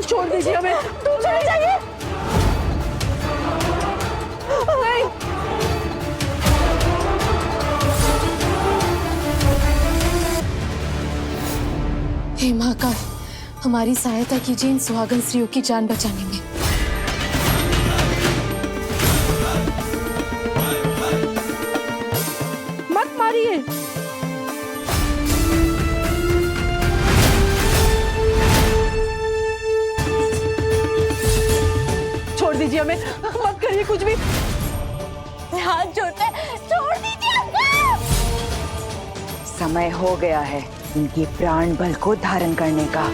छोड़ दीजिए हमें, दूर चले जाइए। नहीं। हे महाकाल, हमारी सहायता कीजिए इन सुहागन स्त्रियों की जान बचाने में। मत मारिए। छोड़ दीजिए हमें, मत करिए कुछ भी। हाथ जोड़ते, छोड़ दीजिए हमको। समय हो गया है उनके प्राण बल को धारण करने का।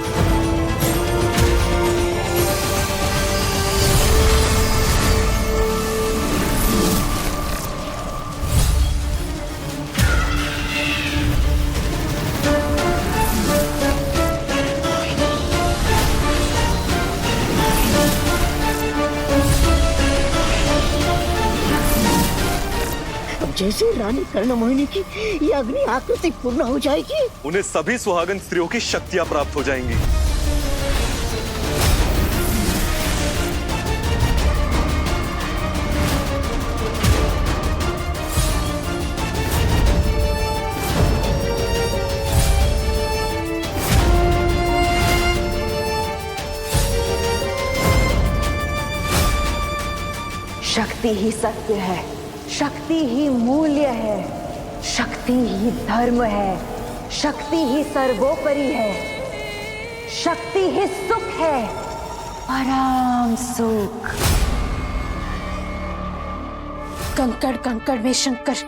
जैसे रानी कर्णमोहिनी की ये अग्नि आकृति पूर्ण हो जाएगी, उन्हें सभी सुहागन स्त्रियों की शक्तियां प्राप्त हो जाएंगी। शक्ति ही सत्य है, शक्ति ही मूल्य है, शक्ति ही धर्म है, शक्ति ही सर्वोपरि है, शक्ति ही सुख है, परम सुख। कंकड़ कंकड़ में शंकर।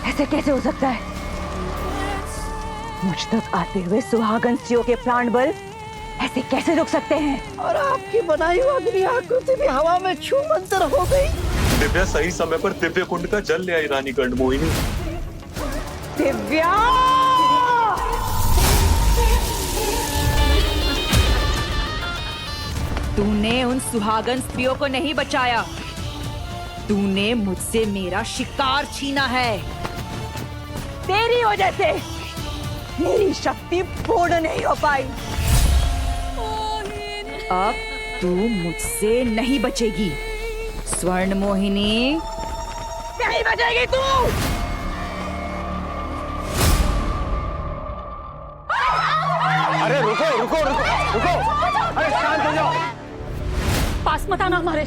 ऐसे कैसे हो सकता है? मुझ तक आते हुए सुहागन स्त्रियों के प्राण बल ऐसे कैसे रुक सकते हैं? और आपकी बनाई हुई अग्नि आकृति भी हवा में छूमंतर हो गई। दिव्या सही समय पर दिव्य कुंड का जल ले आई रानी कर्णमोहिनी। दिव्या! तूने उन सुहागन स्त्रियों को नहीं बचाया, तूने मुझसे मेरा शिकार छीना है। तेरी वजह से मेरी शक्ति पूर्ण नहीं हो पाई। अब तू मुझसे नहीं बचेगी स्वर्ण मोहिनी, नहीं बचेगी तू। अरे रुको रुको रुको रुको, अरे शांत हो जाओ। पास मत आना हमारे,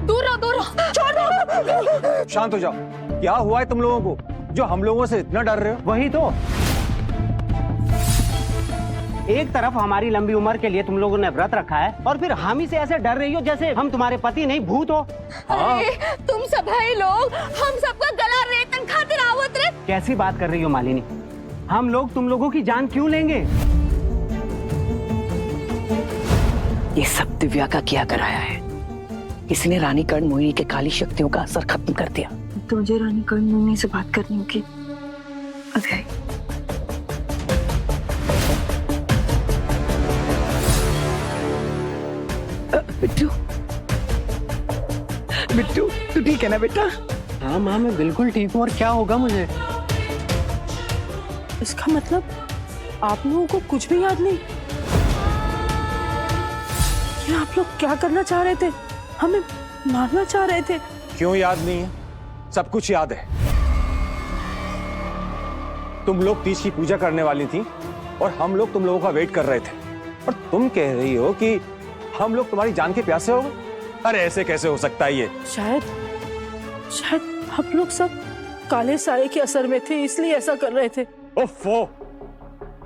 दूर रहो, दूर रहो, छोड़ दो। शांत हो जाओ। क्या हुआ है तुम लोगों को जो हम लोगों से इतना डर रहे हो? वही तो, एक तरफ हमारी लंबी उम्र के लिए तुम लोगों ने व्रत रखा है और फिर हम ही से ऐसे डर रही हो जैसे हम तुम्हारे पति नहीं भूत हो। अरे तुम सब भाई लोग हम सबका गला रेतन खातिर आवत रे। कैसी बात कर रही हो मालिनी? हम लोग तुम लोगों की जान क्यों लेंगे? ये सब दिव्या का किया कराया है। इसने रानी कर्णमोहिनी के काली शक्तियों का असर खत्म कर दिया। तो मुझे रानी कर्णमोहिनी से बात करनी होगी। ओके। बिट्टू, बिट्टू तू ठीक है ना बेटा? हाँ माँ, मैं बिल्कुल ठीक हूँ। और क्या होगा मुझे? इसका मतलब आप लोगों को कुछ भी याद नहीं? ये आप लोग क्या करना चाह रहे थे? हमें मारना चाह रहे थे? क्यों याद नहीं है? सब कुछ याद है। तुम लोग तीज की पूजा करने वाली थी और हम लोग तुम लोगों का वेट कर रहे थे, और तुम कह रही हो कि हम लोग तुम्हारी जान के प्यासे हो गए। अरे ऐसे कैसे हो सकता है ये? शायद हम लोग सब काले साए के असर में थे, इसलिए ऐसा कर रहे थे। ओफो,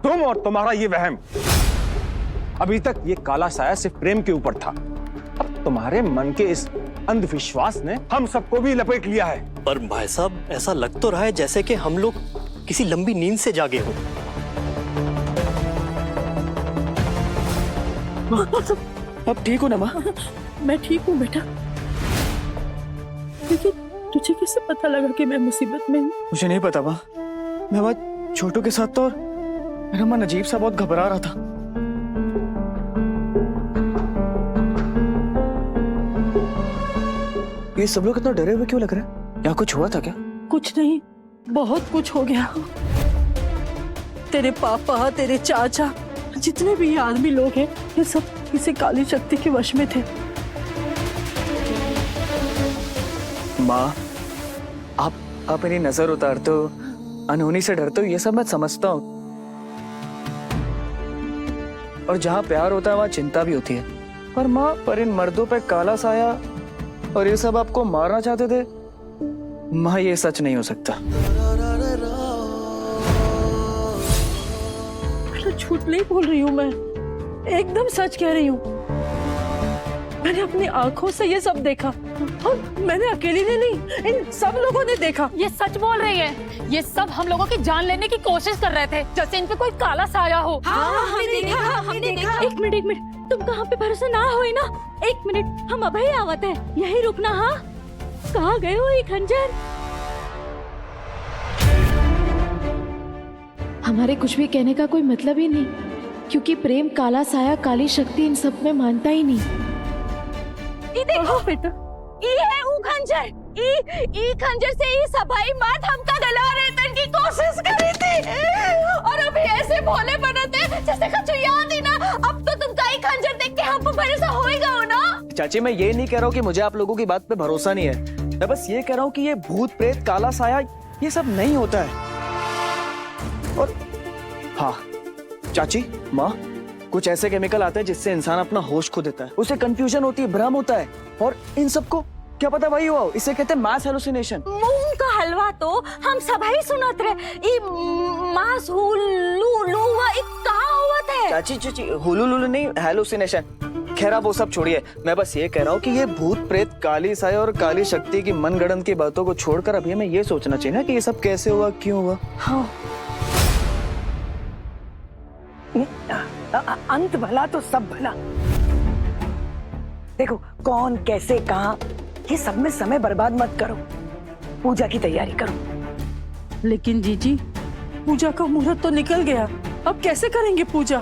तुम और तुम्हारा ये वहम। अभी तक ये काला साया सिर्फ प्रेम के ऊपर था, अब तुम्हारे मन के इस अंधविश्वास ने हम सबको भी लपेट लिया है। पर भाई साहब, ऐसा लग तो रहा है जैसे कि हम लोग किसी लंबी नींद से जागे हो। अब ठीक हो ना माँ? मैं ठीक हूँ बेटा, लेकिन तुझे कैसे पता लगा कि मैं मुसीबत में हूँ? मुझे नहीं पता माँ, मैं वहाँ छोटू के साथ था और मेरा मन अजीब सा बहुत घबरा रहा था। ये सब लोग इतना डरे हुए क्यों लग रहे हैं? यहाँ कुछ हुआ था क्या? कुछ नहीं, बहुत कुछ हो गया। तेरे पापा, तेरे चाचा, जितने भी ये आदमी लोग हैं, ये सब किसी काली शक्ति के वश में थे। माँ, आप मेरी नजर उतारते हो, अनहोनी से डरते हो, ये सब मैं समझता हूँ। और जहाँ प्यार होता है वहाँ चिंता भी होती है। पर माँ, पर इन मर्दों पे काला साया और ये सब आपको मारना चाहते थे। माँ, ये सच नहीं हो सकता। झूठ नहीं बोल रही हूँ मैं, एकदम सच कह रही हूँ। मैंने अपनी आंखों से ये सब देखा, और मैंने अकेली ने नहीं, इन सब लोगों ने देखा। ये सच बोल रही है, ये सब हम लोगों की जान लेने की कोशिश कर रहे थे, जैसे इन पे कोई काला साया हो। हमने देखा। एक मिनट, तुम कहाँ पे भरोसा ना होई ना? एक मिनट, हम अभी आवत है, यही रुकना। हाँ, कहाँ गए हो ये खंजर? हमारे कुछ भी कहने का कोई मतलब ही नहीं, क्योंकि प्रेम काला साया काली शक्ति इन सब में मानता ही नहीं। ये देखो बेटा, ये है वो खंजर। ई खंजर से ही सभाई मात हमका गला रेतन की कोशिश करी थी, और अभी ऐसे भोले बनते जैसे कुछ याद ही ना। अब तो तुमका ई खंजर देख के हम पर भरोसा होएगा हो ना? चाची, मैं ये नहीं कह रहा हूँ कि मुझे आप लोगों की बात पे भरोसा नहीं है, मैं बस ये कह रहा हूँ कि ये भूत प्रेत काला साया ये सब नहीं होता है। और हाँ चाची, माँ, कुछ ऐसे केमिकल आते हैं जिससे इंसान अपना होश खो देता है, उसे कंफ्यूजन होती है, भ्रम होता है, और इन सबको क्या पता वही हुआ हो। इसे कहते हैं मास हेलुसिनेशन। मूंग का हलवा तो हम सभाई सुनत रहे, ई मास हुलू कहाँ हुआ था? चाची, हुलू नहीं, हेलुसिनेशन। खैर आप वो सब छोड़िए, मैं बस ये कह रहा हूँ कि ये भूत प्रेत काली साया और काली शक्ति की मनगढ़ंत की बातों को छोड़कर अभी हमें ये सोचना चाहिए ना कि ये सब कैसे हुआ, क्यों हुआ। हाँ, अंत भला तो सब भला। देखो, कौन कैसे कहाँ, ये सब में समय बर्बाद मत करो, पूजा की तैयारी करो। लेकिन जीजी, पूजा का मुहूर्त तो निकल गया, अब कैसे करेंगे पूजा?